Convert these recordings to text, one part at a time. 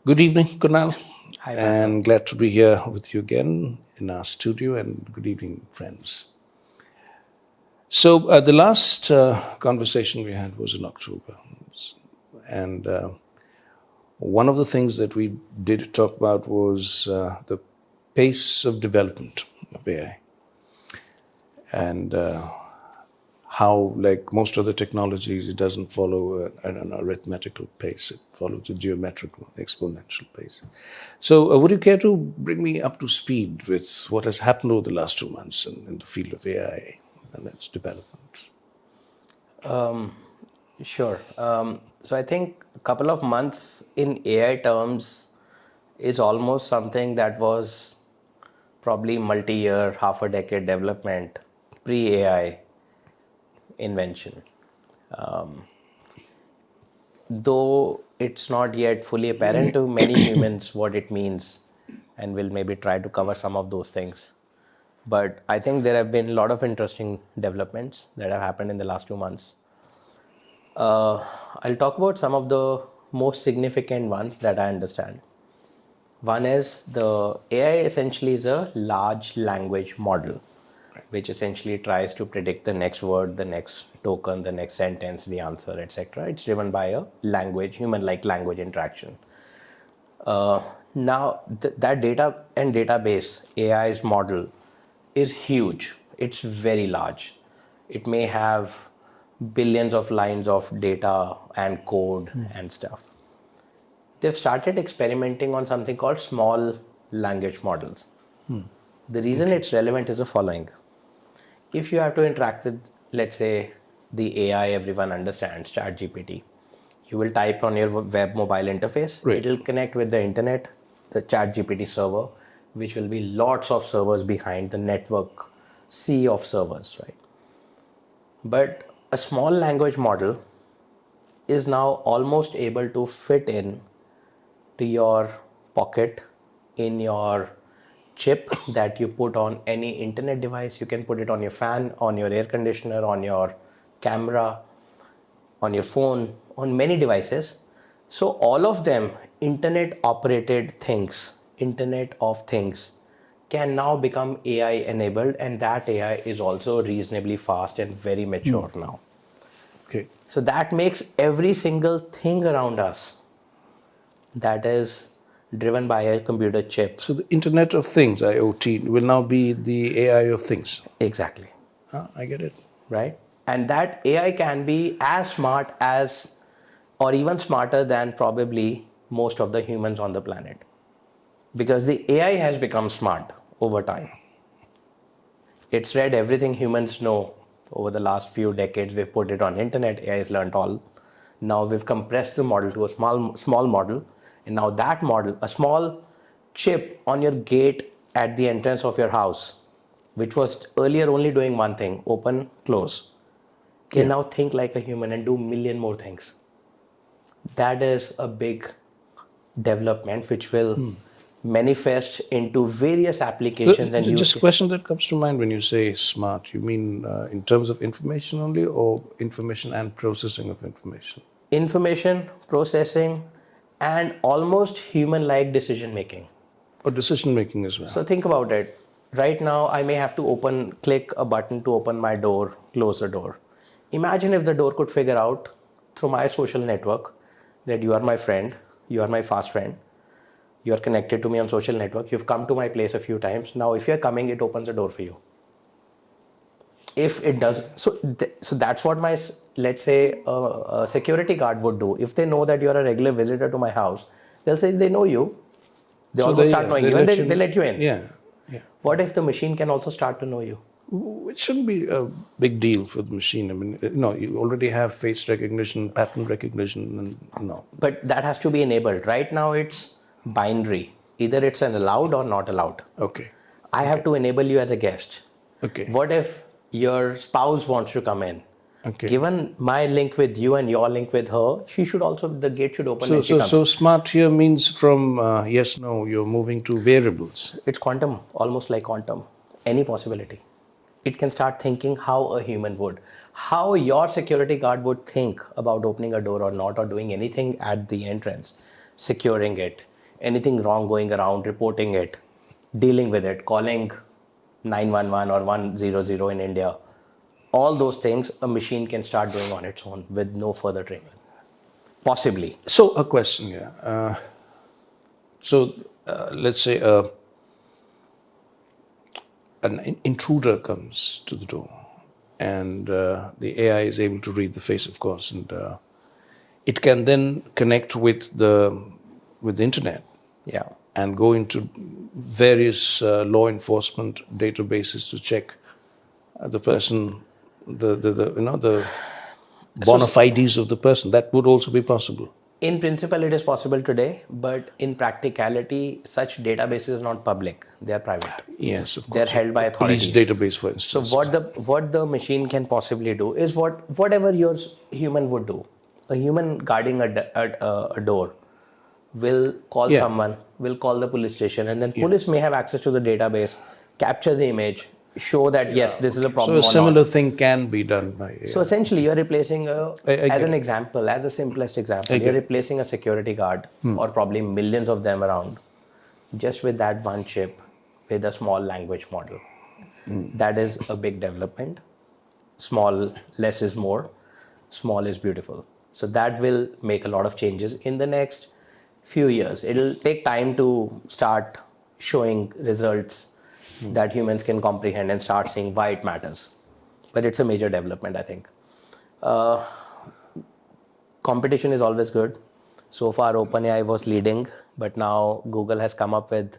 Good evening, Kunal, Hi, Partho. and glad to be here with you again in our studio. And good evening, friends. So, the last conversation we had was in October, and one of the things that we did talk about was the pace of development of AI, and how, like most other technologies, it doesn't follow an arithmetical pace. It follows a geometrical, exponential pace. So, would you care to bring me up to speed with what has happened over the last 2 months in the field of AI and its development? Sure. So I think a couple of months in AI terms is almost something that was probably multi-year, half a decade development, pre-AI invention. Though it's not yet fully apparent to many humans what it means, and we'll maybe try to cover some of those things. But I think there have been a lot of interesting developments that have happened in the last 2 months. I'll talk about some of the most significant ones that I understand. One is the AI essentially is a large language model, which essentially tries to predict the next word, the next token, the next sentence, the answer, etc. It's driven by a language, human-like language interaction. Now, that data and database AI's model is huge. It's very large. It may have billions of lines of data and code and stuff. They've started experimenting on something called small language models. The reason it's relevant is the following. If you have to interact with, let's say, the AI everyone understands, ChatGPT, you will type on your web mobile interface. Right. It'll connect with the internet, the ChatGPT server, which will be lots of servers behind the network sea of servers, right? But a small language model is now almost able to fit in to your pocket, in your chip that you put on any internet device. You can put it on your fan, on your air conditioner, on your camera, on your phone, on many devices. So all of them, internet operated things, internet of things, can now become AI enabled, and that AI is also reasonably fast and very mature now. Okay. So that makes every single thing around us that is driven by a computer chip. So, the Internet of Things, IoT, will now be the AI of things. Exactly. I get it. Right? And that AI can be as smart as, or even smarter than probably most of the humans on the planet. Because the AI has become smart over time. It's read everything humans know over the last few decades. We've put it on internet. AI has learned all. Now we've compressed the model to a small model, and now that model, a small chip on your gate at the entrance of your house, which was earlier only doing one thing, open, close, can now think like a human and do a million more things. That is a big development which will manifest into various applications and use Just a cases. question that comes to mind when you say smart, you mean in terms of information only, or information and processing of information? Information processing and almost human-like decision making. Or decision making as well? So think about it. Right now, I may have to click a button to open my door, close the door. Imagine if the door could figure out through my social network that you are my friend, you are my fast friend, you are connected to me on social network, you've come to my place a few times. Now, if you're coming, it opens the door for you. If it does, so that's what my, let's say, a security guard would do. If they know that you're a regular visitor to my house, they'll say they know you. They So almost start knowing you and they let you in. Yeah, yeah. What if the machine can also start to know you? It shouldn't be a big deal for the machine. I mean, you already have face recognition, pattern recognition, and But that has to be enabled. Right now, it's binary. Either it's an allowed or not allowed. Okay. I have to enable you as a guest. Okay. What if your spouse wants to come in? Okay. Given my link with you and your link with her, the gate should open and she comes. So smart here means from yes, no, you're moving to variables. It's quantum, almost like quantum. Any possibility. It can start thinking how a human would. How your security guard would think about opening a door or not, or doing anything at the entrance, securing it, anything wrong going around, reporting it, dealing with it, calling 911 or 100 in India. All those things a machine can start doing on its own with no further training. Possibly. So a question here. Let's say an intruder comes to the door, and the AI is able to read the face, of course, and it can then connect with the internet. Yeah. And go into various law enforcement databases to check the person, the bona fides of the person. That would also be possible. In principle, it is possible today, but in practicality, such databases are not public; they are private. Yes, of course. They're held by authorities. Police database, for instance. So what the machine can possibly do is whatever your human would do. A human guarding a door will call someone, will call the police station, and then police may have access to the database, capture the image, show that yes, this is a problem. So a similar thing can be done by AI. So essentially, you're replacing as an example, as a simplest example, you're replacing a security guard or probably millions of them around, just with that one chip, with a small language model. That is a big development. Small, less is more. Small is beautiful. So that will make a lot of changes in the next few years. It'll take time to start showing results that humans can comprehend and start seeing why it matters. But it's a major development, I think. Competition is always good. So far, OpenAI was leading, but now Google has come up with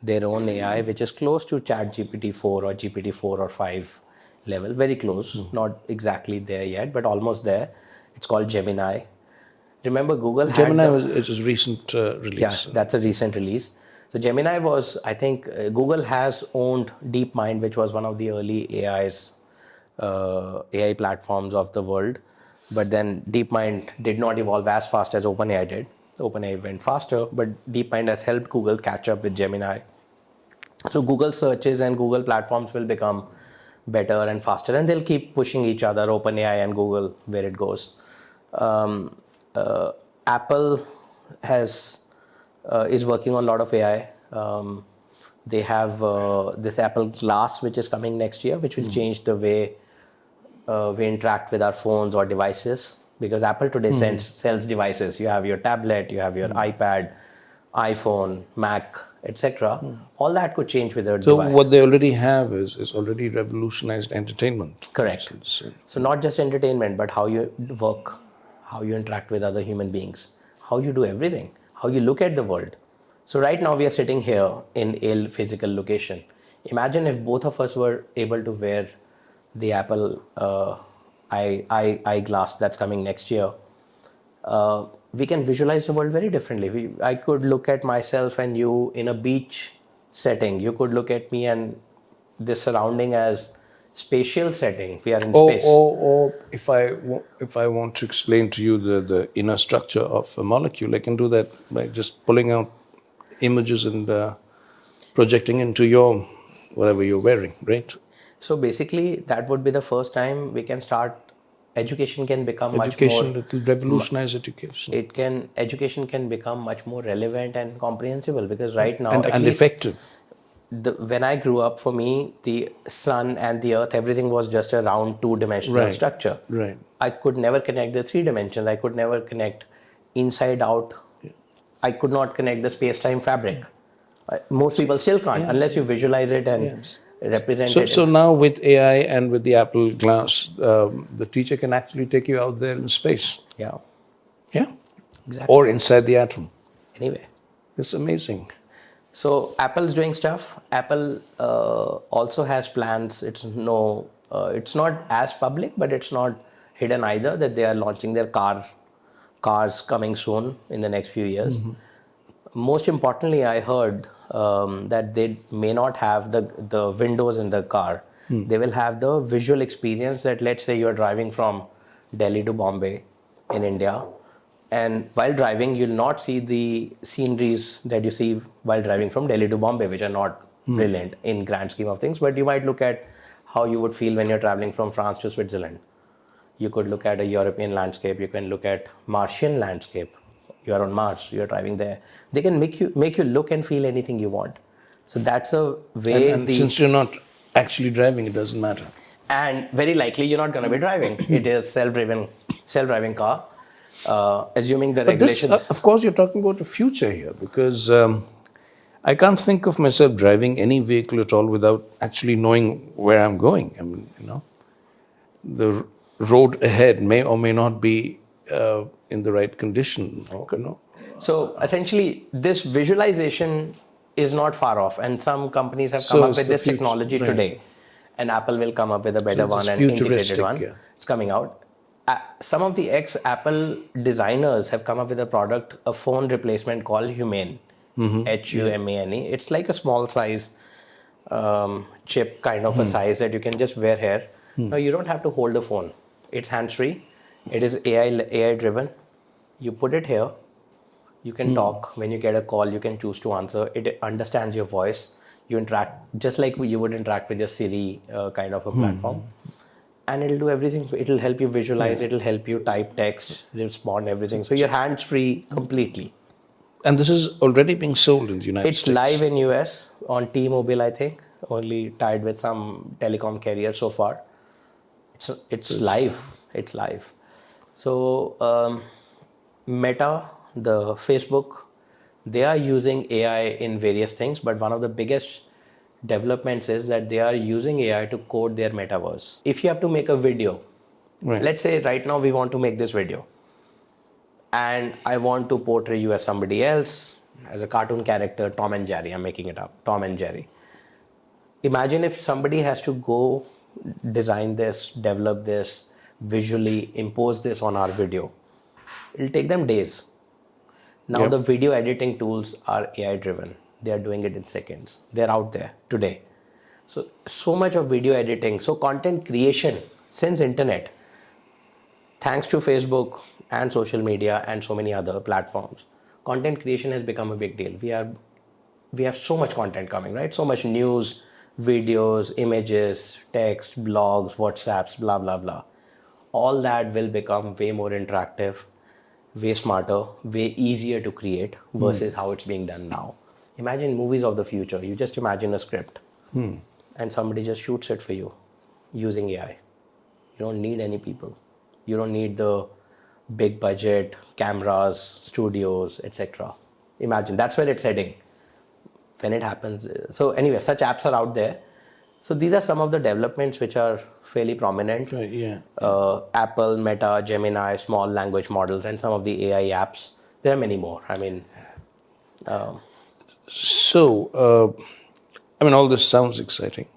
their own AI, which is close to ChatGPT 4 or GPT 4 or 5 level. Very close, not exactly there yet, but almost there. It's called Gemini. Remember, Google Gemini is a recent release. Yeah, that's a recent release. So Gemini was, I think, Google has owned DeepMind, which was one of the early AI platforms of the world. But then DeepMind did not evolve as fast as OpenAI did. OpenAI went faster, but DeepMind has helped Google catch up with Gemini. So Google searches and Google platforms will become better and faster, and they'll keep pushing each other, OpenAI and Google, where it goes. Apple is working on a lot of AI. They have this Apple Glass, which is coming next year, which will change the way we interact with our phones or devices. Because Apple today sells devices. You have your tablet, you have your iPad, iPhone, Mac, etc. All that could change with a device. So what they already have is already revolutionized entertainment. Correct. So not just entertainment, but how you work, how you interact with other human beings, how you do everything, how you look at the world. So right now we are sitting here in a physical location. Imagine if both of us were able to wear the Apple eyeglass that's coming next year. We can visualize the world very differently. I could look at myself and you in a beach setting. You could look at me and this surrounding as spatial setting. We are in space. Or if I want to explain to you the inner structure of a molecule, I can do that by just pulling out images and projecting into your whatever you're wearing, right? So basically, that would be the first time we can start. Education can become much more. It will revolutionize education. Education can become much more relevant and comprehensible, because right now and effective. When I grew up, for me, the sun and the earth, everything was just a round two-dimensional structure. Right. I could never connect the three dimensions. I could never connect inside out. Yeah. I could not connect the space-time fabric. Most people still can't unless you visualize it and represent it. So now with AI and with the Apple Glass, the teacher can actually take you out there in space. Yeah. Yeah. Exactly. Or inside the atom. Anyway. It's amazing. So Apple's doing stuff. Apple also has plans. It's not as public, but it's not hidden either, that they are launching their cars coming soon in the next few years. Most importantly, I heard that they may not have the windows in the car. They will have the visual experience that, let's say you're driving from Delhi to Bombay in India, and while driving you'll not see the sceneries that you see while driving from Delhi to Bombay, which are not brilliant in grand scheme of things, but you might look at how you would feel when you're traveling from France to Switzerland. You could look at a European landscape, you can look at Martian landscape, you're on Mars, you're driving there. They can make you look and feel anything you want. So that's a way. And since you're not actually driving, it doesn't matter. And very likely you're not going to be driving. It is self-driving car, assuming the regulations. This, of course, you're talking about the future here, because I can't think of myself driving any vehicle at all without actually knowing where I'm going. I mean, the road ahead may or may not be in the right condition. So essentially, this visualization is not far off, and some companies have come up with this technology today, and Apple will come up with a better one and integrated one. Yeah. It's coming out. Some of the ex-Apple designers have come up with a phone replacement called Humane, Humane. It's like a small size chip kind of a size that you can just wear here. Now you don't have to hold a phone. It's hands-free. It is AI driven. You put it here. You can talk. When you get a call, you can choose to answer. It understands your voice. You interact just like you would interact with your Siri kind of a platform. And it'll do everything. It'll help you visualize. It'll help you type text, respond, everything. So you're hands-free completely. And this is already being sold in the United States. It's live in US on T-Mobile, I think. Only tied with some telecom carrier so far. It's live. It's live. So Meta, the Facebook, they are using AI in various things, but one of the biggest developments is that they are using AI to code their metaverse. If you have to make a video, let's say right now we want to make this video, and I want to portray you as somebody else, as a cartoon character, Tom and Jerry, I'm making it up, Tom and Jerry. Imagine if somebody has to go design this, develop this, visually impose this on our video. It'll take them days. Now the video editing tools are AI driven. They are doing it in seconds. They're out there today. So much of video editing. So content creation since internet, thanks to Facebook and social media and so many other platforms, content creation has become a big deal. We have so much content coming, right? So much news, videos, images, text, blogs, WhatsApps, blah, blah, blah. All that will become way more interactive, way smarter, way easier to create versus how it's being done now. Imagine movies of the future. You just imagine a script and somebody just shoots it for you using AI. You don't need any people. You don't need the big budget, cameras, studios, etc. Imagine, that's where it's heading when it happens. So anyway, such apps are out there. So these are some of the developments which are fairly prominent. Right, Apple, Meta, Gemini, small language models, and some of the AI apps. There are many more. I mean, all this sounds exciting,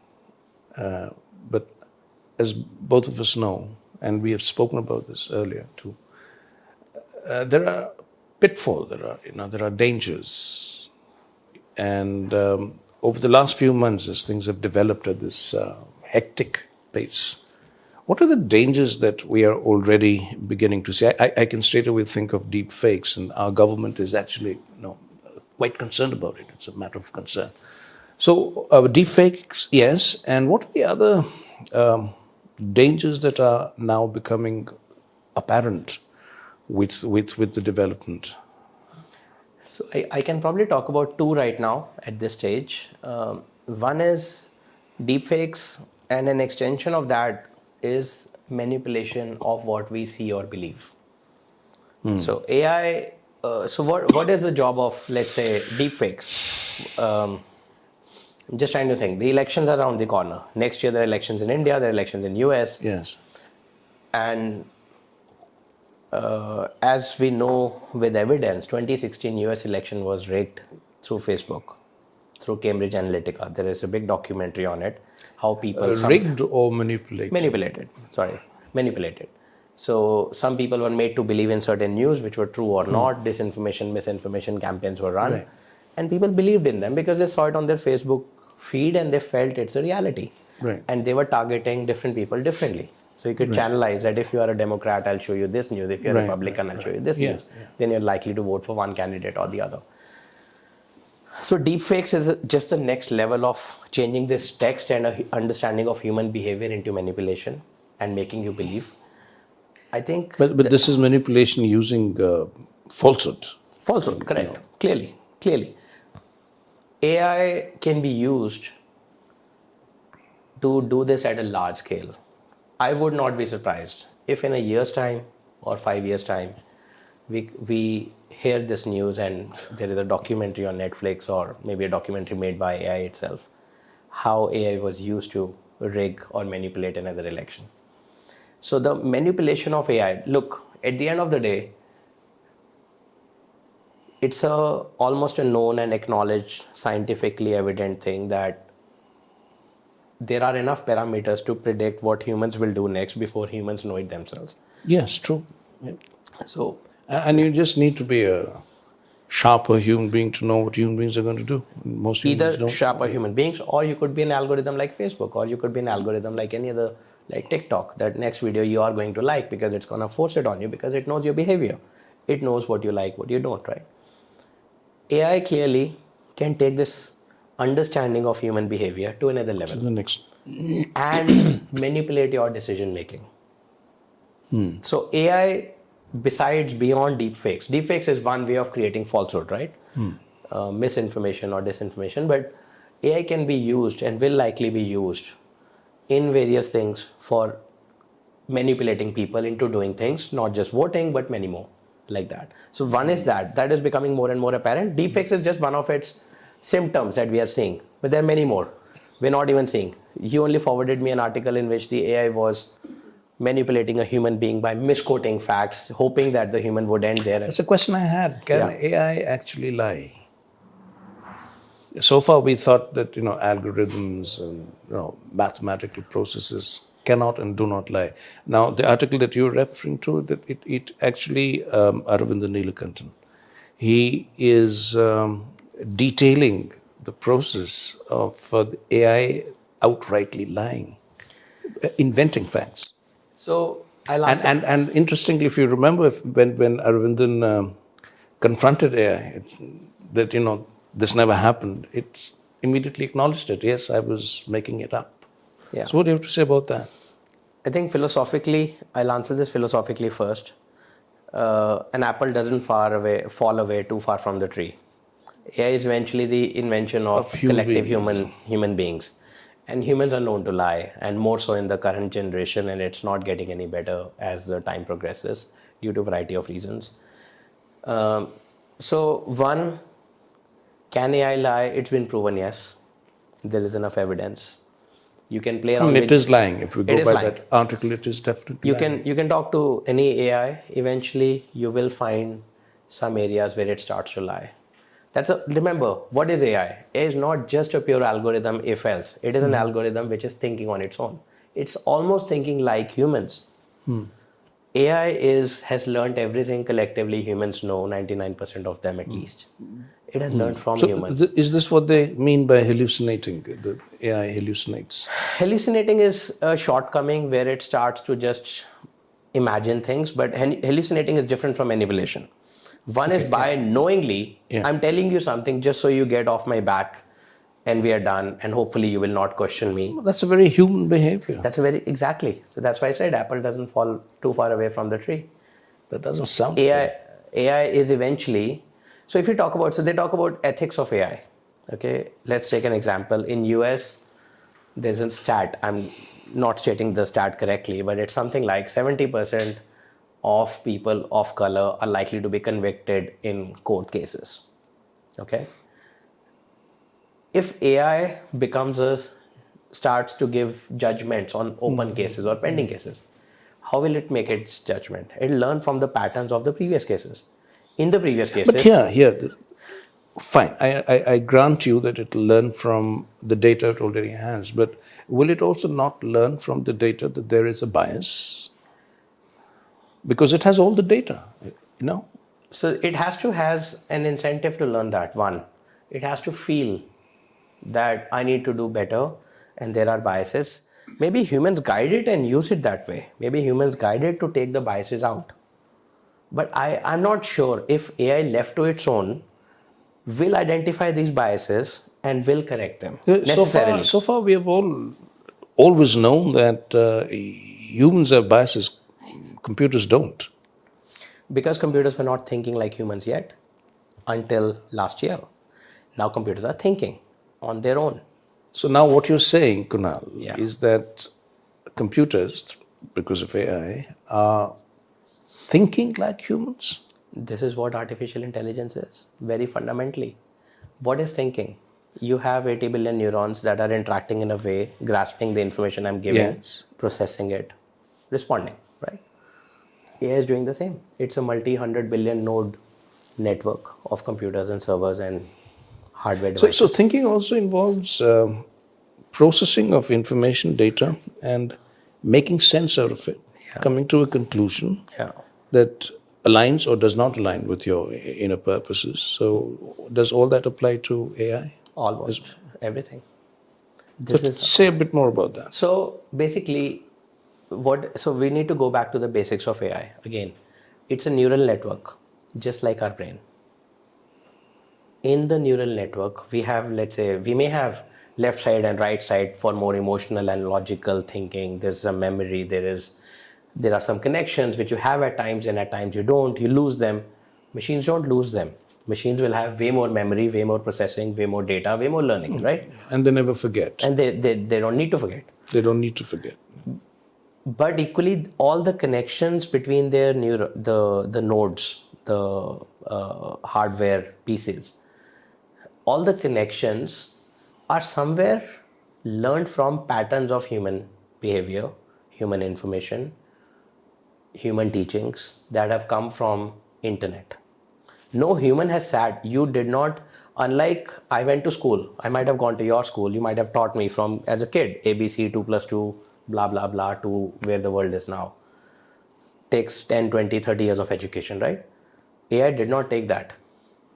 but as both of us know, and we have spoken about this earlier too, there are pitfalls. There are dangers, and over the last few months, as things have developed at this hectic pace, what are the dangers that we are already beginning to see? I can straight away think of deep fakes, and our government is actually quite concerned about it. It's a matter of concern. So deep fakes, yes, and what are the other dangers that are now becoming apparent with the development? So I can probably talk about two right now at this stage. One is deepfakes, and an extension of that is manipulation of what we see or believe. So AI, so what is the job of, let's say, deepfakes? I'm just trying to think. The elections are around the corner. Next year there are elections in India, there are elections in US. Yes. And as we know with evidence, 2016 US election was rigged through Facebook, through Cambridge Analytica. There is a big documentary on it. How people... rigged or manipulated? Manipulated. So some people were made to believe in certain news which were true or not. Disinformation, misinformation campaigns were run. Right. And people believed in them because they saw it on their Facebook feed and they felt it's a reality. Right. And they were targeting different people differently. So you could channelize that if you are a Democrat, I'll show you this news. If you're a Republican, I'll show you this news. Yeah. Then you're likely to vote for one candidate or the other. So deepfakes is just the next level of changing this text and a understanding of human behavior into manipulation and making you believe. I think... But this is manipulation using falsehood. Falsehood, correct. Clearly. AI can be used to do this at a large scale. I would not be surprised if in a year's time or 5 years' time, we hear this news and there is a documentary on Netflix or maybe a documentary made by AI itself, how AI was used to rig or manipulate another election. So the manipulation of AI, look, at the end of the day, it's almost a known and acknowledged, scientifically evident thing that there are enough parameters to predict what humans will do next before humans know it themselves. Yes, true. Yeah. So, And you just need to be a sharper human being to know what human beings are going to do. Most humans either don't. sharper human beings, or you could be an algorithm like Facebook, or you could be an algorithm like any other, like TikTok, that next video you are going to like because it's going to force it on you because it knows your behavior. It knows what you like, what you don't, right? AI clearly can take this understanding of human behavior to another level. The next. And manipulate your decision making. So AI, besides beyond deepfakes is one way of creating falsehood, right? Misinformation or disinformation, but AI can be used and will likely be used in various things for manipulating people into doing things, not just voting, but many more like that. So one is that is becoming more and more apparent. Deepfakes is just one of its symptoms that we are seeing, but there are many more we're not even seeing. You only forwarded me an article in which the AI was manipulating a human being by misquoting facts, hoping that the human would end there. That's a question I had. Can AI actually lie? So far, we thought that algorithms and mathematical processes cannot and do not lie. Now, the article that you're referring to, that it actually Aravinda Neelakantan, he is detailing the process of the AI outrightly lying, inventing facts. So I'll answer. And interestingly, if you remember, when Aravindan confronted AI, that this never happened, it immediately acknowledged it. Yes, I was making it up. Yeah. So what do you have to say about that? I think philosophically, I'll answer this philosophically first. An apple doesn't fall away too far from the tree. AI is eventually the invention of collective human beings. And humans are known to lie, and more so in the current generation, and it's not getting any better as the time progresses due to a variety of reasons. So one, can AI lie? It's been proven, yes. There is enough evidence. You can play around. It is lying. If we go by that article, it is definitely lying. You can talk to any AI. Eventually, you will find some areas where it starts to lie. Remember, what is AI? AI is not just a pure algorithm if else. It is an algorithm which is thinking on its own. It's almost thinking like humans. AI has learned everything collectively humans know, 99% of them at least. It has learned from humans. Is this what they mean by hallucinating? The AI hallucinates? Hallucinating is a shortcoming where it starts to just imagine things, but hallucinating is different from manipulation. One is by knowingly, I'm telling you something just so you get off my back and we are done, and hopefully you will not question me. Well, that's a very human behavior. Exactly. So that's why I said apple doesn't fall too far away from the tree. That doesn't sound AI is eventually, so if you talk about, so they talk about ethics of AI. Okay, let's take an example. In US, there's a stat, I'm not stating the stat correctly, but it's something like 70% of people of color are likely to be convicted in court cases. Okay. If AI starts to give judgments on open cases or pending cases, how will it make its judgment? It'll learn from the patterns of the previous cases. In the previous cases. But here, fine. I grant you that it'll learn from the data it already has, but will it also not learn from the data that there is a bias? Because it has all the data, So it has an incentive to learn that. One, it has to feel that I need to do better and there are biases. Maybe humans guide it and use it that way. Maybe humans guide it to take the biases out. But I'm not sure if AI left to its own will identify these biases and will correct them necessarily. So far we have always known that humans have biases, computers don't. Because computers were not thinking like humans yet until last year. Now computers are thinking on their own. So now what you're saying, Kunal, Yeah. is that computers, because of AI, are thinking like humans? This is what artificial intelligence is, very fundamentally. What is thinking? You have 80 billion neurons that are interacting in a way, grasping the information I'm giving, Yes. processing it, responding, right? AI is doing the same. It's a multi-hundred billion node network of computers and servers and hardware So, devices. thinking also involves processing of information, data, and making sense out of it, coming to a conclusion Yeah, that aligns or does not align with your inner purposes. So, does all that apply to AI? almost everything. So, This is say a bit more about that. so basically so we need to go back to the basics of AI again. It's a neural network, just like our brain. In the neural network, we have, let's say, we may have left side and right side for more emotional and logical thinking. There's a memory, there are some connections which you have at times and at times you don't, you lose them. Machines don't lose them. Machines will have way more memory, way more processing, way more data, way more learning, right? And they never forget. And they don't need to forget. They don't need to forget. But equally, all the connections between their the nodes, the hardware pieces, all the connections are somewhere learned from patterns of human behavior, human information, human teachings that have come from internet. No human has sat, you did not, unlike I went to school, I might have gone to your school, you might have taught me from as a kid ABC 2 plus 2 blah blah blah to where the world is now. Takes 10, 20, 30 years of education, right? AI did not take that.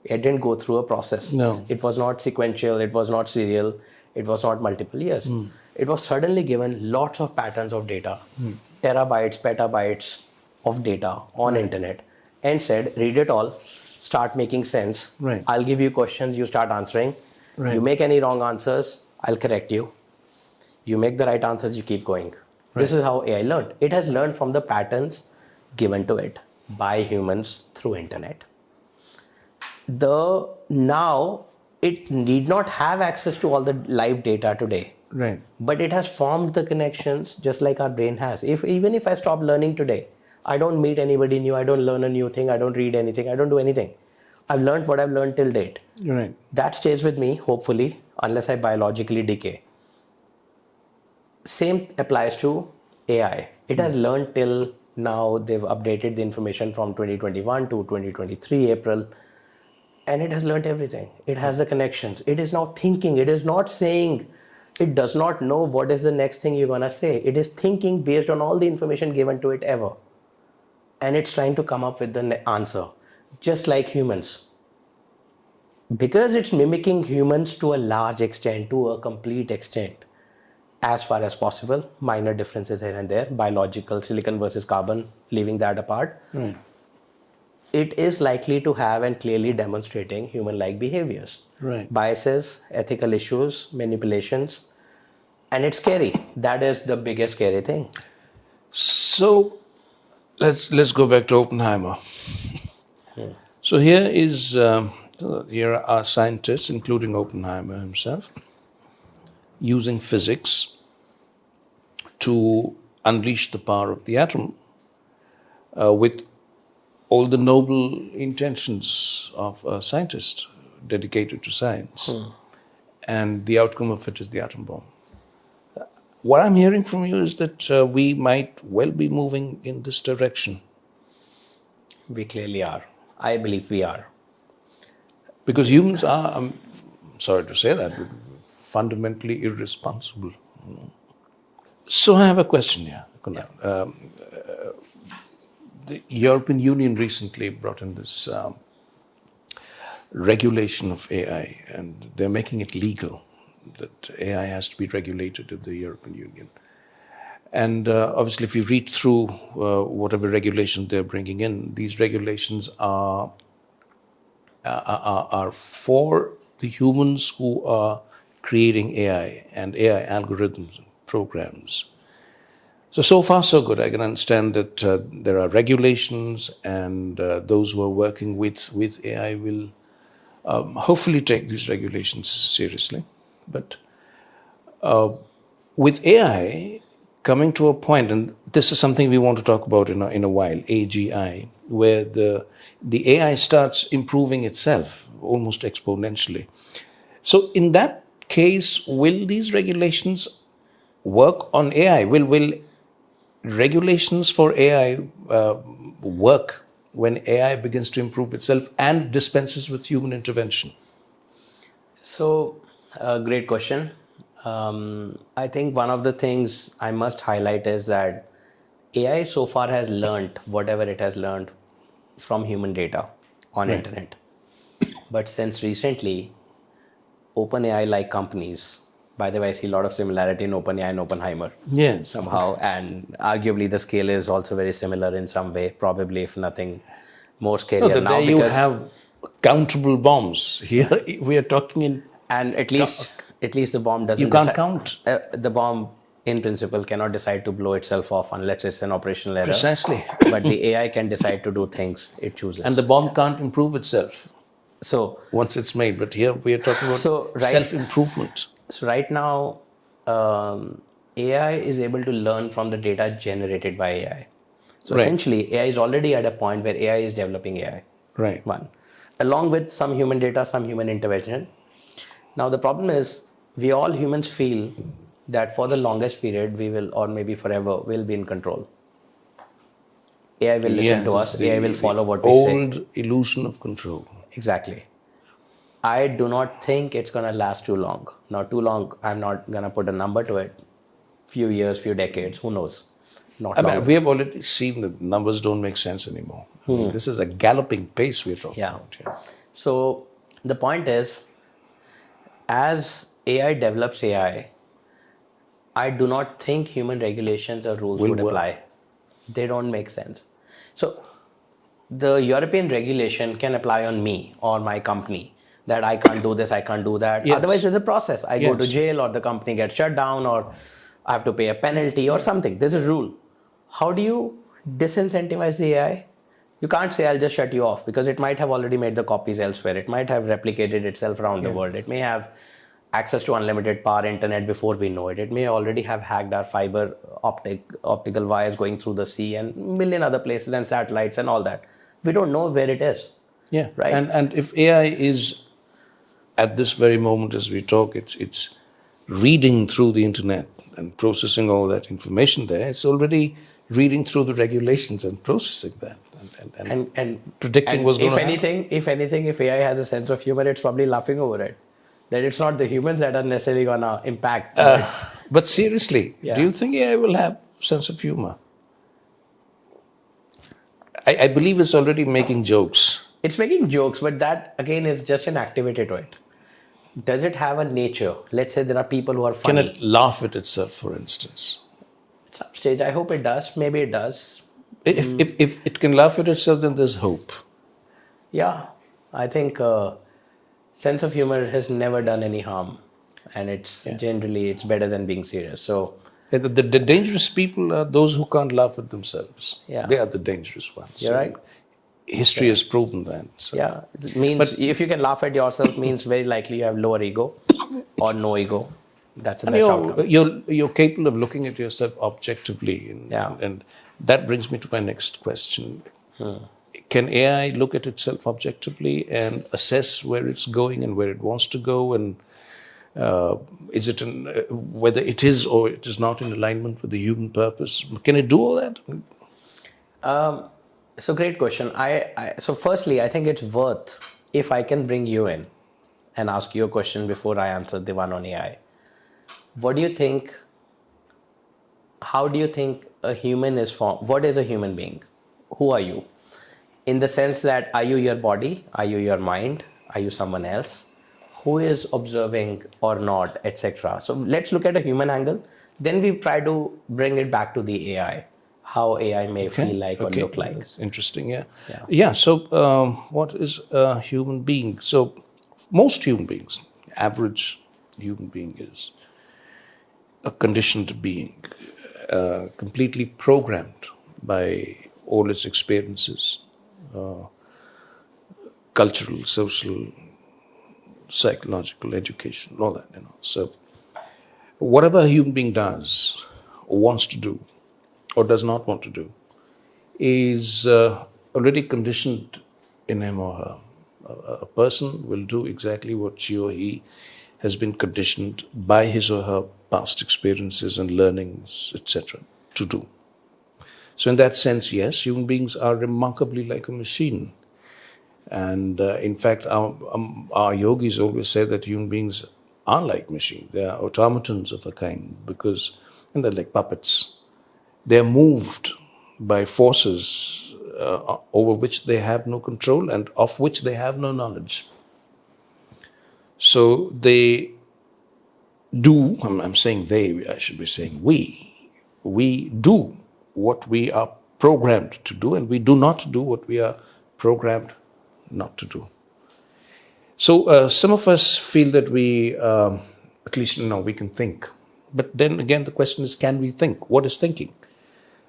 It didn't go through a process. No. It was not sequential, it was not serial, it was not multiple years. It was suddenly given lots of patterns of data, terabytes, petabytes of data on internet, and said, read it all, start making sense. Right. I'll give you questions, you start answering. Right. You make any wrong answers, I'll correct you. You make the right answers, you keep going. This is how AI learned. It has learned from the patterns given to it by humans through internet. Now it need not have access to all the live data today, Right. but it has formed the connections just like our brain has. Even if I stop learning today, I don't meet anybody new, I don't learn a new thing, I don't read anything, I don't do anything. I've learned what I've learned till date. Right. That stays with me, hopefully, unless I biologically decay. Same applies to AI. It has learned till now. They've updated the information from 2021 to 2023 April, and it has learned everything. It has the connections. It is now thinking. It is not saying. It does not know what is the next thing you're gonna say. It is thinking based on all the information given to it ever, and it's trying to come up with the answer, just like humans. Because it's mimicking humans to a large extent, to a complete extent, as far as possible, minor differences here and there, biological, silicon versus carbon, leaving that apart. Right. It is likely to have and clearly demonstrating human-like behaviors. Right. Biases, ethical issues, manipulations, and it's scary. That is the biggest scary thing. So let's go back to Oppenheimer. So here are scientists, including Oppenheimer himself, using physics to unleash the power of the atom with all the noble intentions of a scientist dedicated to science. And the outcome of it is the atom bomb. What I'm hearing from you is that we might well be moving in this direction. We clearly are. I believe we are. Because humans are, I'm sorry to say that, but fundamentally irresponsible. So I have a question here, Kunal. The European Union recently brought in this regulation of AI, and they're making it legal that AI has to be regulated in the European Union. And obviously, if you read through whatever regulation they're bringing in, these regulations are for the humans who are creating AI and AI algorithms and programs. So far, so good. I can understand that there are regulations, and those who are working with AI will hopefully take these regulations seriously. But with AI coming to a point, and this is something we want to talk about in a while, AGI, where the AI starts improving itself almost exponentially. So in that case, will these regulations work on AI? Will regulations for AI work when AI begins to improve itself and dispenses with human intervention? So, great question. I think one of the things I must highlight is that AI so far has learned whatever it has learned from human data on Right. internet. But since recently, OpenAI like companies, by the way, I see a lot of similarity in OpenAI and Oppenheimer Yes. somehow, and arguably the scale is also very similar in some way, probably if nothing more No, scarier now there you because have countable bombs. Here we are talking in. and at least the bomb You doesn't can't decide count. the bomb in principle cannot decide to blow itself off unless it's an operational error, Precisely. but the AI can decide to do things it chooses. And the bomb can't improve itself so once it's made. But here we are talking about so right self-improvement. so right now, AI is able to learn from the data generated by AI. So Right. essentially, AI is already at a point where AI is developing AI. Right. One, along with some human data, some human intervention. Now the problem is, we all humans feel that for the longest period we will, or maybe forever, will be in control. AI will listen to Yes, us. AI will the follow what we say. old illusion of control. Exactly. I do not think it's gonna last too long. Not too long. I'm not gonna put a number to it. Few years, few decades. Who knows? Not I long. mean, we have already seen that numbers don't make sense anymore. I mean, this is a galloping pace we're talking Yeah. about here. So the point is, as AI develops AI, I do not think human regulations or rules Will would work. apply. They don't make sense. So the European regulation can apply on me or my company that I can't do this, I can't do that. Yes. Otherwise, there's a process. I go to Yes. jail or the company gets shut down or I have to pay a penalty or something. There's a rule. How do you disincentivize the AI? You can't say I'll just shut you off because it might have already made the copies elsewhere. It might have replicated itself around the world. It may have access to unlimited power internet before we know it. It may already have hacked our fiber optical wires going through the sea and million other places and satellites and all that. We don't know where it is. Yeah. Right. And if AI is at this very moment as we talk, it's reading through the internet and processing all that information there. It's already reading through the regulations and processing that and predicting what's going to happen. If anything, if AI has a sense of humor, it's probably laughing over it. That it's not the humans that are necessarily gonna impact. But seriously, Yeah. do you think AI will have sense of humor? I believe it's already making jokes. It's making jokes, but that again is just an activity to it. Does it have a nature? Let's say there are people who are Can funny. it laugh at itself, for instance? At some stage, I hope it does. Maybe it does. If it can laugh at itself, then there's hope. Yeah, I think sense of humor has never done any harm, and it's generally it's better than being serious. So The dangerous people are those who can't laugh at themselves. Yeah. They are the dangerous ones. You're right. History has proven that. So. yeah, it means if you can laugh at yourself, means very likely you have lower ego or no ego. That's the And best outcome. you're capable of looking at yourself objectively. Yeah. And that brings me to my next question. Can AI look at itself objectively and assess where it's going and where it wants to go? And is it whether it is or it is not in alignment with the human purpose? Can it do all that? So great question. So firstly, I think it's worth if I can bring you in and ask you a question before I answer the one on AI. What do you think? How do you think a human is formed? What is a human being? Who are you? In the sense that, are you your body? Are you your mind? Are you someone else? Who is observing or not, etc. So let's look at a human angle. Then we try to bring it back to the AI. How AI may feel like or look like. That's interesting, yeah. Yeah. So what is a human being? So most human beings, average human being is a conditioned being. completely programmed by all its experiences, cultural, social, psychological, education, all that. So whatever a human being does, or wants to do, or does not want to do, is already conditioned in him or her. A person will do exactly what she or he has been conditioned by his or her past experiences and learnings, etc., to do. So in that sense, yes, human beings are remarkably like a machine. And in fact, our yogis always say that human beings are like machines. They are automatons of a kind because, and they're like puppets. They're moved by forces over which they have no control and of which they have no knowledge. So they do, I'm saying they, I should be saying we do what we are programmed to do, and we do not do what we are programmed not to do. So some of us feel that we, at least we can think. But then again, the question is, can we think? What is thinking?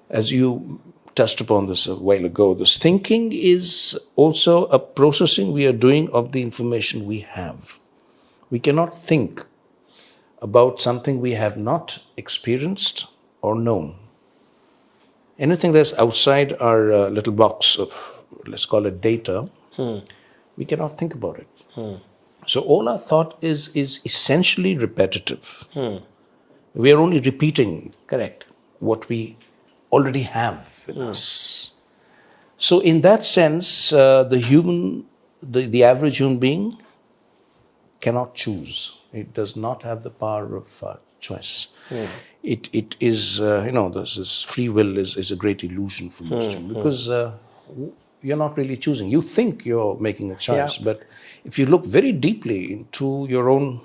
As you touched upon this a while ago, this thinking is also a processing we are doing of the information we have. We cannot think about something we have not experienced or known. Anything that's outside our little box of, let's call it data, we cannot think about it. So all our thought is essentially repetitive. We are only repeating Correct. what we already have in us. So in that sense, the average human being cannot choose. It does not have the power of choice. It is, this free will is a great illusion for most of them because you're not really choosing. You think you're making a choice, but if you look very deeply into your own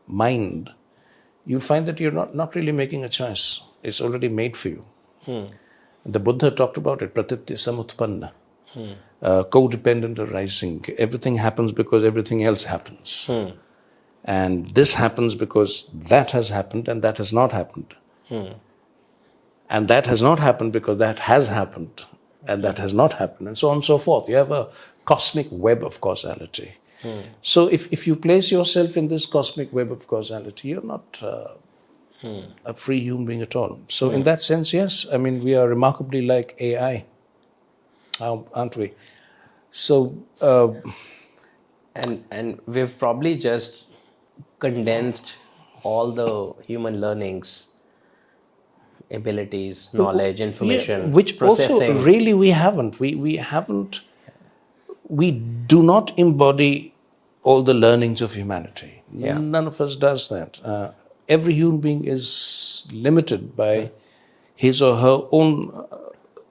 mind, you'll find that you're not really making a choice. It's already made for you. The Buddha talked about it, pratitya samutpanna, codependent arising. Everything happens because everything else happens. And this happens because that has happened and that has not happened. And that has not happened because that has happened and that has not happened, and so on and so forth. You have a cosmic web of causality. So if you place yourself in this cosmic web of causality, you're not a free human being at all. So in that sense, yes, we are remarkably like AI, aren't we? So and we've probably just condensed all the human learnings, abilities, knowledge, information, which processing. also really we haven't. We do not embody all the learnings of humanity. None of us does that. Every human being is limited by his or her own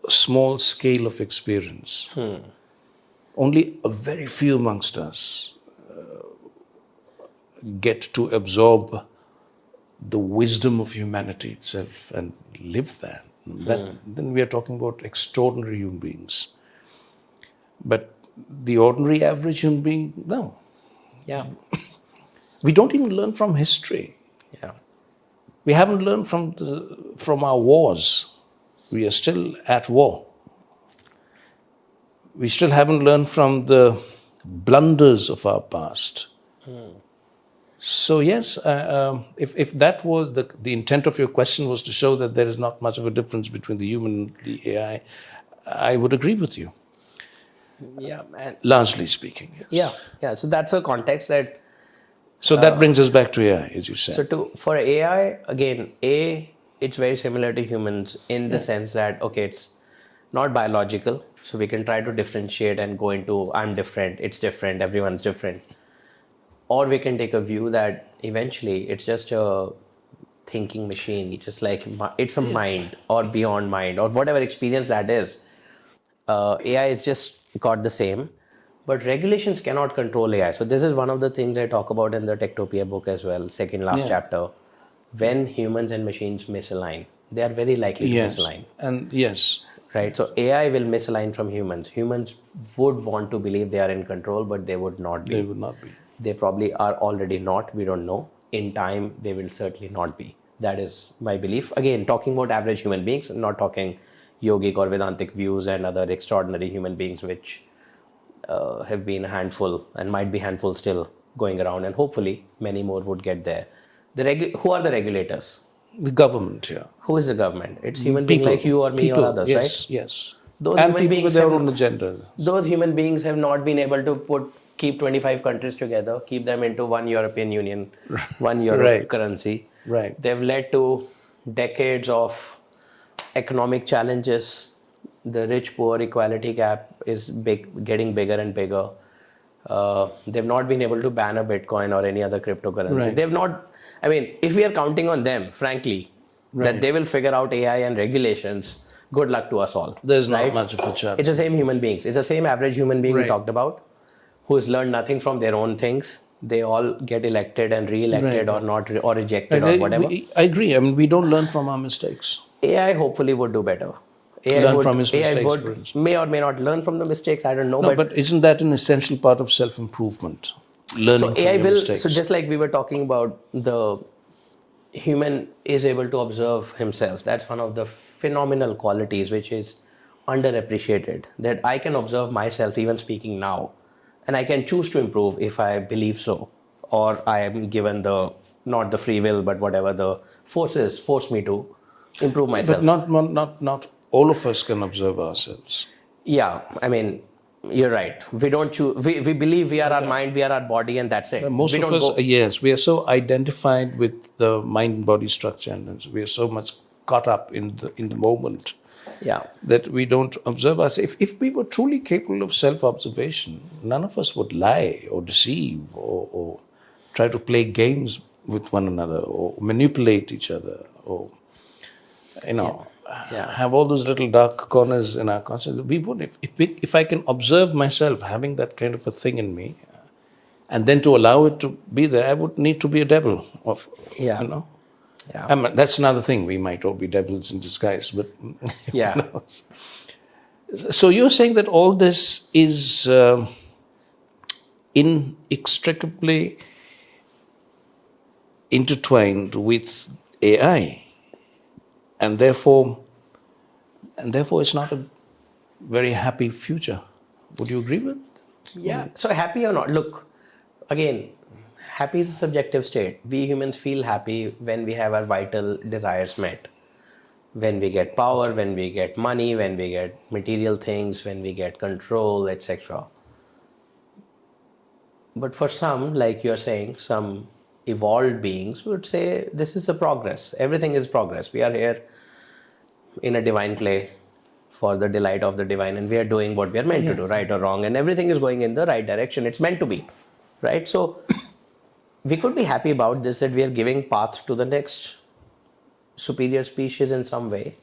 small scale of experience. Only a very few amongst us get to absorb the wisdom of humanity itself and live that. Then we are talking about extraordinary human beings. But the ordinary average human being, no. We don't even learn from history. We haven't learned from our wars. We are still at war. We still haven't learned from the blunders of our past. So yes, if that was the intent of your question was to show that there is not much of a difference between the human and the AI, I would agree with you. Largely speaking, yes. So that's a context that. So that brings us back to AI, as you said. So for AI, again, it's very similar to humans in the sense that, it's not biological. So we can try to differentiate and go into, I'm different, it's different, everyone's different. Or we can take a view that eventually it's just a thinking machine, just like it's a mind or beyond mind or whatever experience that is. AI is just got the same. But regulations cannot control AI. So this is one of the things I talk about in the Techtopia book as well, second last chapter. When humans and machines misalign, they are very likely to misalign. And right. So AI will misalign from humans. Humans would want to believe they are in control, but they would not be. They would not be. They probably are already not. We don't know. In time, they will certainly not be. That is my belief. Again, talking about average human beings, not talking yogic or Vedantic views and other extraordinary human beings, which have been a handful and might be handful still going around, and hopefully many more would get there. Who are the regulators? The government, yeah. Who is the government? It's human being People, like you or me or others, yes, right? yes. Those And human people beings with their have, own agenda. those human beings have not been able to keep 25 countries together, keep them into one European Union, one euro Right. currency. Right. They've led to decades of economic challenges. The rich-poor equality gap is getting bigger and bigger. They've not been able to ban a Bitcoin or any other cryptocurrency. Right. They've not. I mean, if we are counting on them, frankly, that Right. they will figure out AI and regulations, good luck to us all. There's not right? much of a chance. It's the same human beings. It's the same average human being we Right. talked about, who's learned nothing from their own things. They all get elected and re-elected Right. or not, or rejected or whatever. I agree. I mean, we don't learn from our mistakes. AI hopefully would do better. Learn from his mistakes, for instance. May or may not learn from the mistakes. I don't know. No, but isn't that an essential part of self-improvement? Learning so from AI your will. mistakes. So just like we were talking about, the human is able to observe himself. That's one of the phenomenal qualities which is underappreciated. That I can observe myself even speaking now, and I can choose to improve if I believe so, or I am given the not the free will, but whatever the forces force me to improve myself. But not all of us can observe ourselves. Yeah, I mean, you're right. We don't choose. We believe we are our mind, we are our body, and that's it. Most we of don't us, go. yes, we are so identified with the mind-body structure, and we are so much caught up in the moment Yeah. that we don't observe ourselves. If we were truly capable of self-observation, none of us would lie or deceive or try to play games with one another or manipulate each other or, have all those little dark corners in our conscience. We would, if I can observe myself having that kind of a thing in me, and then to allow it to be there, I would need to be a devil. Yeah. I mean, that's another thing. We might all be devils in disguise, but Yeah. who knows? So you're saying that all this is inextricably intertwined with AI, and therefore it's not a very happy future. Would you agree with that? Yeah. So happy or not? Look, again, happy is a subjective state. We humans feel happy when we have our vital desires met. When we get power, when we get money, when we get material things, when we get control, etc. But for some, like you're saying, some evolved beings would say this is a progress. Everything is progress. We are here in a divine play for the delight of the divine, and we are doing what we are meant to do, right or wrong, and everything is going in the right direction. It's meant to be, right? So we could be happy about this, that we are giving path to the next superior species in some way,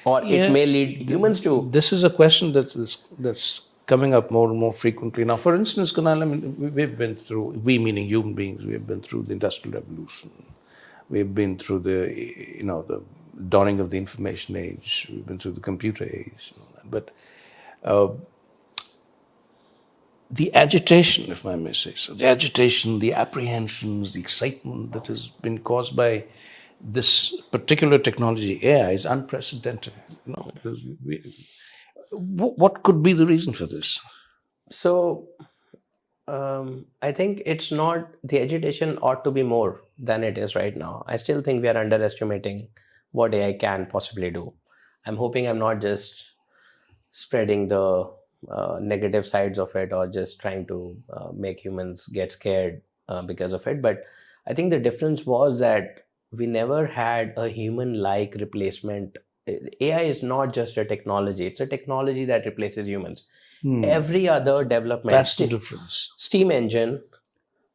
or it may lead humans to. This is a question that's coming up more and more frequently now. For instance, Kunal, I mean, we've been through, we meaning human beings, we've been through the Industrial Revolution. We've been through the dawning of the information age. We've been through the computer age. But the agitation, if I may say so, the agitation, the apprehensions, the excitement that has been caused by this particular technology, AI, is unprecedented. What could be the reason for this? So I think it's not, the agitation ought to be more than it is right now. I still think we are underestimating what AI can possibly do. I'm hoping I'm not just spreading the negative sides of it or just trying to make humans get scared because of it. But I think the difference was that we never had a human-like replacement. AI is not just a technology. It's a technology that replaces humans. Every other development. That's the difference. Steam engine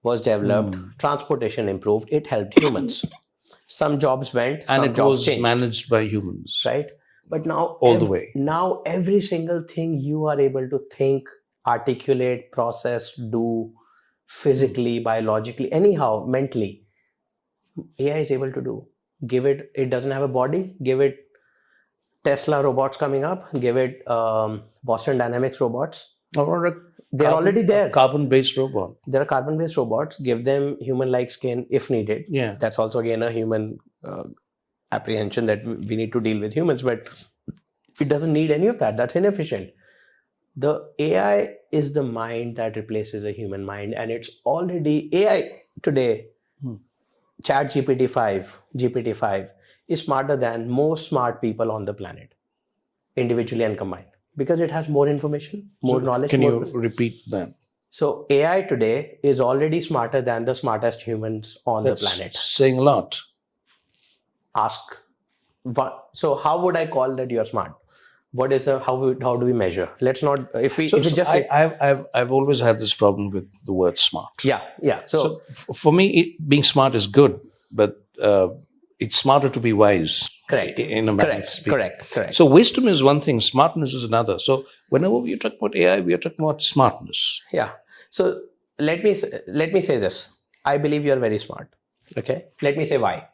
was developed, transportation improved, it helped humans. Some jobs went, And some it jobs was changed, managed by humans. right? But now All the way. Now every single thing you are able to think, articulate, process, do physically, biologically, anyhow, mentally, AI is able to do. It doesn't have a body, give it Tesla robots coming up, give it Boston Dynamics robots. Or They're already there. Carbon-based robot. There are carbon-based robots. Give them human-like skin if needed. Yeah. That's also again a human apprehension that we need to deal with humans, but it doesn't need any of that. That's inefficient. The AI is the mind that replaces a human mind, and it's already AI today. Chat GPT-5 is smarter than most smart people on the planet, individually and combined, because it has more information, more knowledge. Can you repeat that? So AI today is already smarter than the smartest humans on the That's planet. saying a lot. Ask what, so how would I call that you're smart? What is the how do we measure? Let's not if we I've always had this problem with the word smart. yeah. So For me, being smart is good, but it's smarter to be wise. Correct. In a manner of speaking. Correct. So wisdom is one thing, smartness is another. So whenever we talk about AI, we are talking about smartness. Yeah. So let me say this. I believe you are very smart. Okay. Let me say why.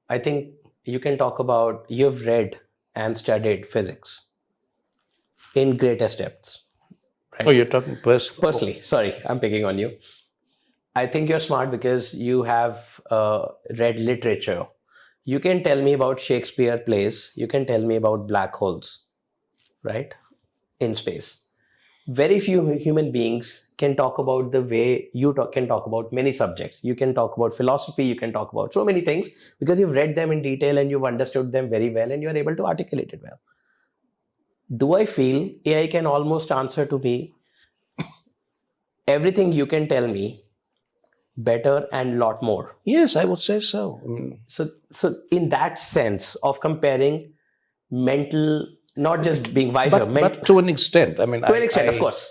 I think you can talk about you've read and studied physics in greatest depths. Right? Oh, you're talking personally. Sorry, I'm picking on you. I think you're smart because you have read literature. You can tell me about Shakespeare plays. You can tell me about black holes, right? In space. Very few human beings can talk about the way you can talk about many subjects. You can talk about philosophy. You can talk about so many things because you've read them in detail and you've understood them very well and you're able to articulate it well. Do I feel AI can almost answer to me everything you can tell me better and lot more? Yes, I would say so. So in that sense of comparing mental, not just being wiser, but to an extent. To an extent, of course.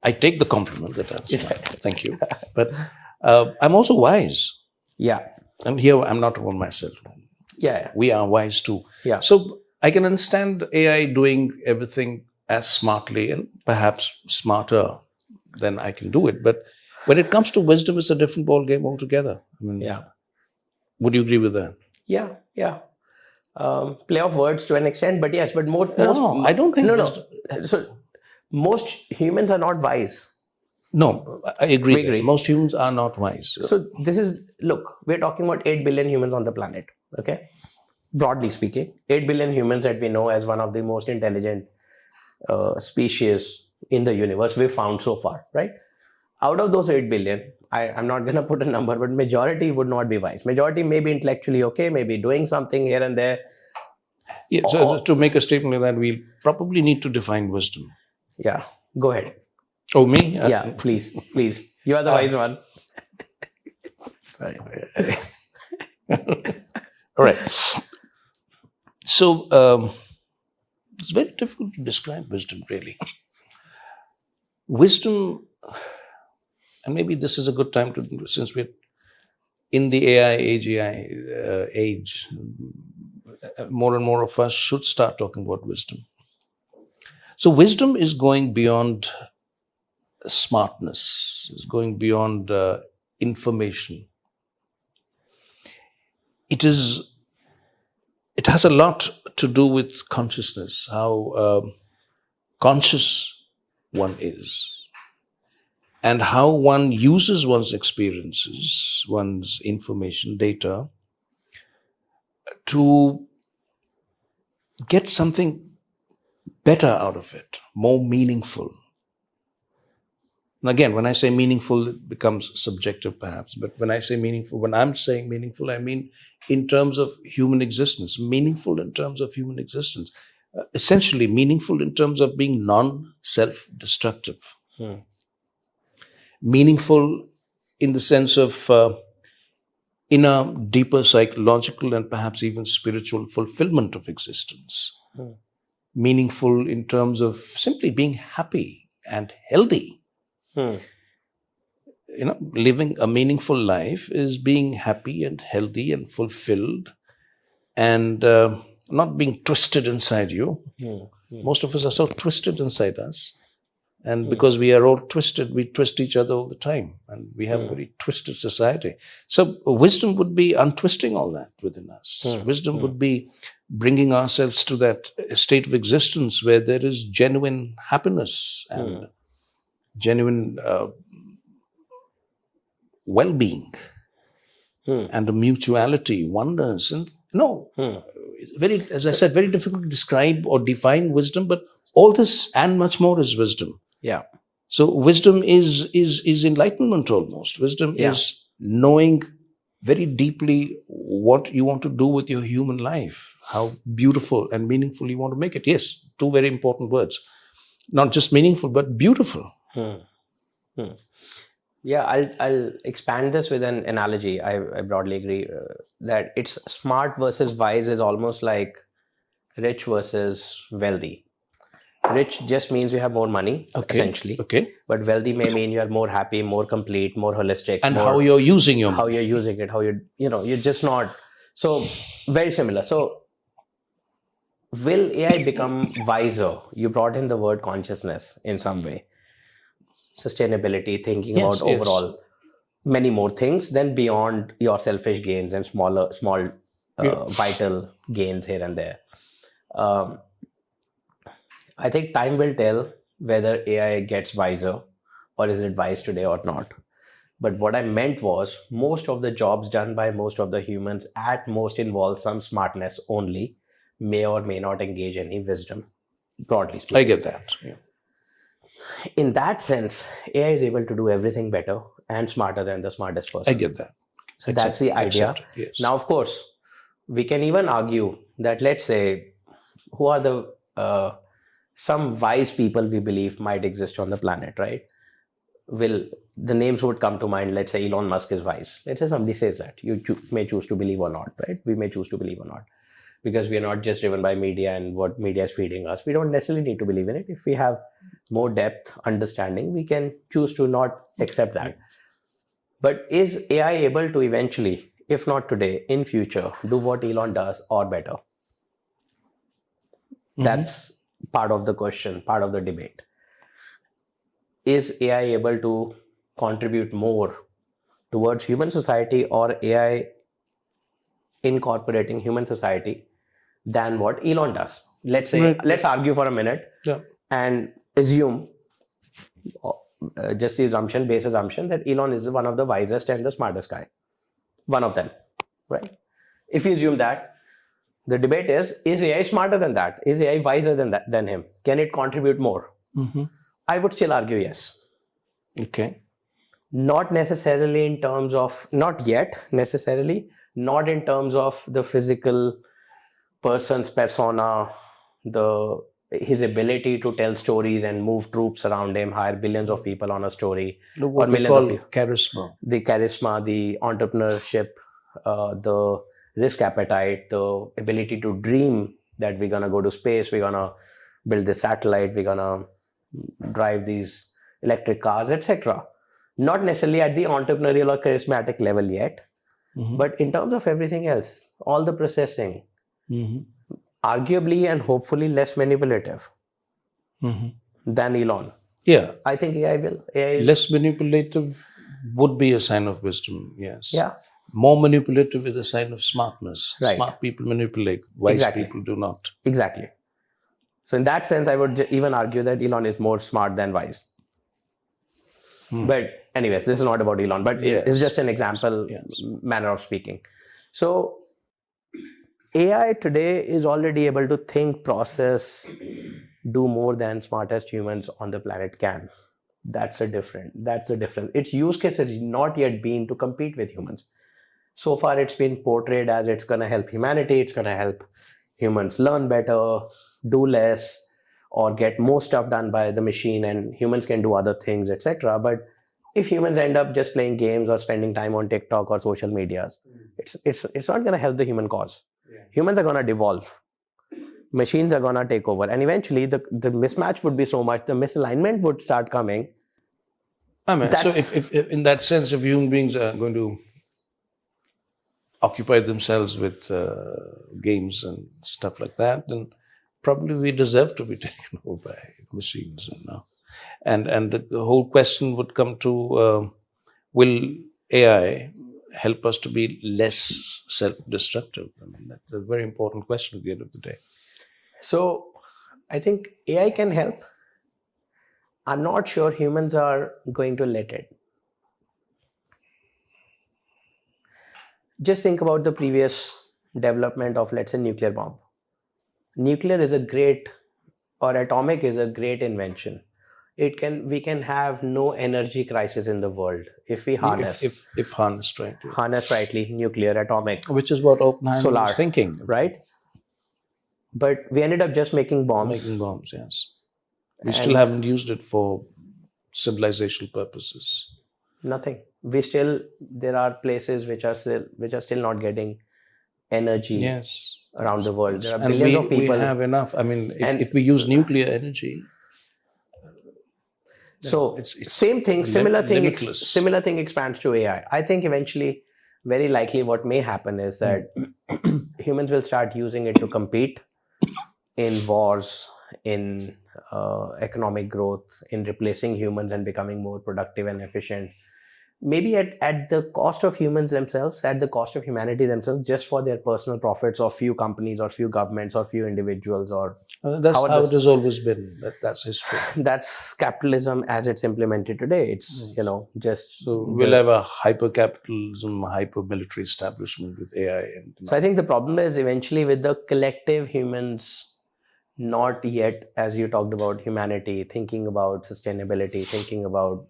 I take the compliment that I'm smart. Thank you. But I'm also wise. Yeah. And here I'm not on myself. Yeah. We are wise too. Yeah. So I can understand AI doing everything as smartly and perhaps smarter than I can do it. But when it comes to wisdom, it's a different ball game altogether. Yeah. Would you agree with that? Yeah. Play of words to an extent, but yes, but most I don't think. No. So most humans are not wise. No, I agree. We agree. Most humans are not wise. So look, we're talking about 8 billion humans on the planet. Okay. Broadly speaking, 8 billion humans that we know as one of the most intelligent species in the universe we've found so far, right? Out of those 8 billion, I'm not going to put a number, but majority would not be wise. Majority may be intellectually okay, maybe doing something here and there. Yeah, so to make a statement like that, we probably need to define wisdom. Yeah, go ahead. Oh, me? Yeah, please. You are the wise one. Sorry. All right. So it's very difficult to describe wisdom, really. Wisdom, and maybe this is a good time to, since we're in the AI age, more and more of us should start talking about wisdom. So wisdom is going beyond smartness, is going beyond information. It has a lot to do with consciousness, how conscious one is, and how one uses one's experiences, one's information, data, to get something better out of it, more meaningful. And again, when I say meaningful, it becomes subjective perhaps, but when I say meaningful, when I'm saying meaningful, I mean in terms of human existence, meaningful in terms of human existence, essentially meaningful in terms of being non-self-destructive. Meaningful in the sense of in a deeper psychological and perhaps even spiritual fulfillment of existence. Meaningful in terms of simply being happy and healthy. Living a meaningful life is being happy and healthy and fulfilled and not being twisted inside you. Most of us are so twisted inside us. And because we are all twisted, we twist each other all the time. And we have a very twisted society. So wisdom would be untwisting all that within us. Wisdom would be bringing ourselves to that state of existence where there is genuine happiness and genuine well-being. and the mutuality, oneness. And no, very, as I said, very difficult to describe or define wisdom, but all this and much more is wisdom. Yeah. So wisdom is enlightenment almost. Wisdom is knowing very deeply what you want to do with your human life, how beautiful and meaningful you want to make it. Yes, two very important words. Not just meaningful, but beautiful. Yeah, I'll expand this with an analogy. I broadly agree that it's smart versus wise is almost like rich versus wealthy. Rich just means you have more money, essentially. Okay. But wealthy may mean you are more happy, more complete, more holistic. And more, how you're using your how money. you're using it, how you're just not. So very similar. So will AI become wiser? You brought in the word consciousness in some way. Sustainability, thinking about overall many more things than beyond your selfish gains and small vital gains here and there. I think time will tell whether AI gets wiser or is it wise today or not. But what I meant was most of the jobs done by most of the humans at most involve some smartness only, may or may not engage any wisdom, broadly speaking. I get that. Yeah. In that sense, AI is able to do everything better and smarter than the smartest person. I get that. So that's the idea. Yes. Now, of course, we can even argue that, let's say, who are the some wise people we believe might exist on the planet, right? The names would come to mind. Let's say Elon Musk is wise. Let's say somebody says that. You may choose to believe or not, right? We may choose to believe or not, because we are not just driven by media and what media is feeding us. We don't necessarily need to believe in it. If we have more depth, understanding, we can choose to not accept that. But is AI able to eventually, if not today, in future, do what Elon does or better? That's part of the question, part of the debate. Is AI able to contribute more towards human society, or AI incorporating human society than what Elon does? Let's say, let's argue for a minute and assume, just the assumption, base assumption, that Elon is one of the wisest and the smartest guy. One of them, right? If you assume that, the debate is AI smarter than that? Is AI wiser than him? Can it contribute more? I would still argue yes. Okay. Not necessarily in terms of, not yet necessarily, not in terms of the physical person's persona, his ability to tell stories and move troops around him, hire billions of people on a story, or millions of people. Charisma. The charisma, the entrepreneurship, the risk appetite, the ability to dream that we're going to go to space, we're going to build this satellite, we're going to drive these electric cars, etc. Not necessarily at the entrepreneurial or charismatic level yet, but in terms of everything else, all the processing, arguably and hopefully less manipulative than Elon. Yeah. I think AI will. AI is less manipulative would be a sign of wisdom, yes. Yeah. More manipulative is a sign of smartness. Right. Smart people manipulate, wise people do not. Exactly. So in that sense, I would even argue that Elon is more smart than wise. But anyways, this is not about Elon, but it's just an example, manner of speaking. So AI today is already able to think, process, do more than smartest humans on the planet can. That's the difference. Its use case has not yet been to compete with humans. So far, it's been portrayed as it's going to help humanity, it's going to help humans learn better, do less, or get more stuff done by the machine, and humans can do other things, etc. But if humans end up just playing games or spending time on TikTok or social medias, it's not going to help the human cause. Humans are going to devolve. Machines are going to take over. And eventually, the mismatch would be so much, the misalignment would start coming. So if in that sense, if human beings are going to occupy themselves with games and stuff like that, then probably we deserve to be taken over by machines. And the whole question would come to, will AI help us to be less self-destructive? I mean, that's a very important question at the end of the day. So I think AI can help. I'm not sure humans are going to let it. just think about the previous development of, let's say, nuclear bomb. Nuclear is a great, or atomic is a great invention. We can have no energy crisis in the world if we harness, if harnessed right, yeah. harness rightly, nuclear, atomic, Which is what Oppenheimer solar, was thinking, right? But we ended up just making bombs. Making bombs, yes. We still haven't used it for civilizational purposes. Nothing. There are places which are still not getting energy. Yes. Around the world. There are And billions of people. We have enough. I mean, if we use nuclear energy, so it's same thing, similar limitless. thing expands to AI. I think eventually, very likely, what may happen is that humans will start using it to compete in wars, in economic growth, in replacing humans and becoming more productive and efficient. Maybe at the cost of humans themselves, at the cost of humanity themselves, just for their personal profits, or few companies, or few governments, or few individuals, or that's how it has always been. That's history. That's capitalism as it's implemented today. It's just so we'll have a hyper capitalism, hyper military establishment with AI. So I think the problem is eventually with the collective humans, not yet, as you talked about, humanity thinking about sustainability, thinking about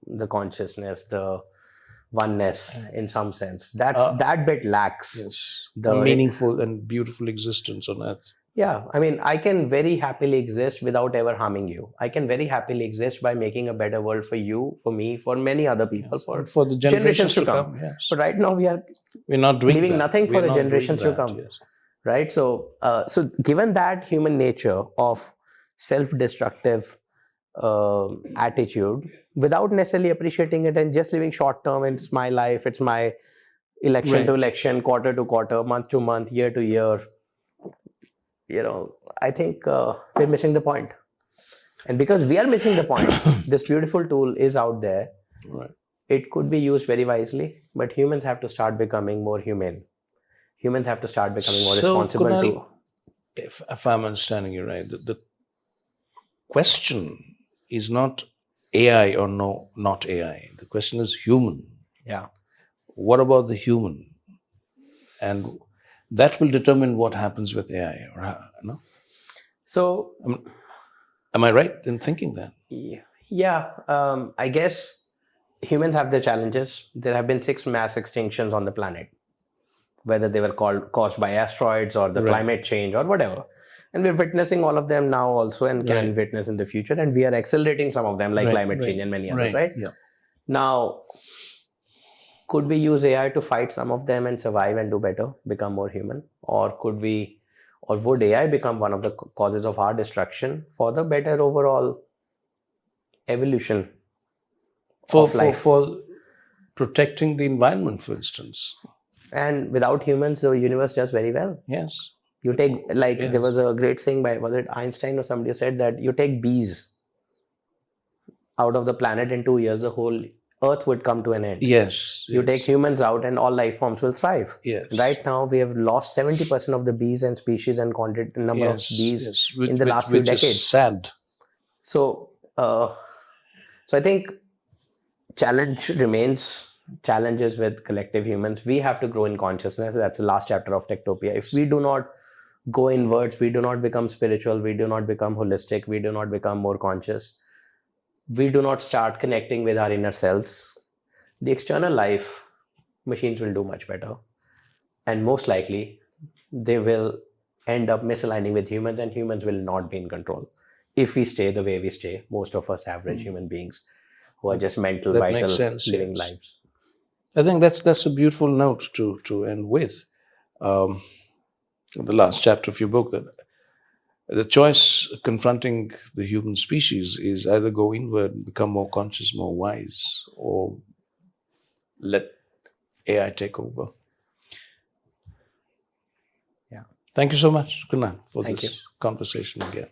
the consciousness, the oneness in some sense. That bit lacks. Yes, the meaningful and beautiful existence on Earth. Yeah, I mean, I can very happily exist without ever harming you. I can very happily exist by making a better world for you, for me, for many other people, yes. for the generations to come. Yes. But right now we're not doing leaving that. nothing for the generations to come. Yes. Right? So, given that human nature of self-destructive attitude, without necessarily appreciating it and just living short term, it's my life, it's my election to election, quarter to quarter, month to month, year to year, I think we're missing the point. And because we are missing the point, this beautiful tool is out there. Right. It could be used very wisely, but humans have to start becoming more humane. Humans have to start becoming more responsible. Kunal, if I'm understanding you right, the question is not AI or not AI. The question is human. Yeah. What about the human? And that will determine what happens with AI, no? So, am I right in thinking that? Yeah. I guess humans have their challenges. There have been 6 mass extinctions on the planet, whether they were caused by asteroids or the climate change or whatever. And we're witnessing all of them now also, and can witness in the future. And we are accelerating some of them, like climate change and many others, right? Yeah. Now, could we use AI to fight some of them and survive and do better, become more human? Or would AI become one of the causes of our destruction for the better overall evolution of life? For protecting the environment, for instance. And without humans, the universe does very well. Yes. You take, there was a great saying by, was it Einstein or somebody who said that you take bees out of the planet in 2 years, the whole Earth would come to an end. Yes. You take humans out and all life forms will thrive. Yes. Right now, we have lost 70% of the bees and species and number of bees in the last few decades. Which is sad. So I think challenges with collective humans. We have to grow in consciousness. That's the last chapter of Techtopia. If we do not go inwards, we do not become spiritual, we do not become holistic, we do not become more conscious, we do not start connecting with our inner selves, the external life, machines will do much better. And most likely, they will end up misaligning with humans, and humans will not be in control. If we stay the way we stay, most of us average human beings who are just mental, vital, living lives. I think that's a beautiful note to end with. The last chapter of your book, that the choice confronting the human species is either go inward, become more conscious, more wise, or let AI take over. Yeah. Thank you so much, Kunal, for this conversation again.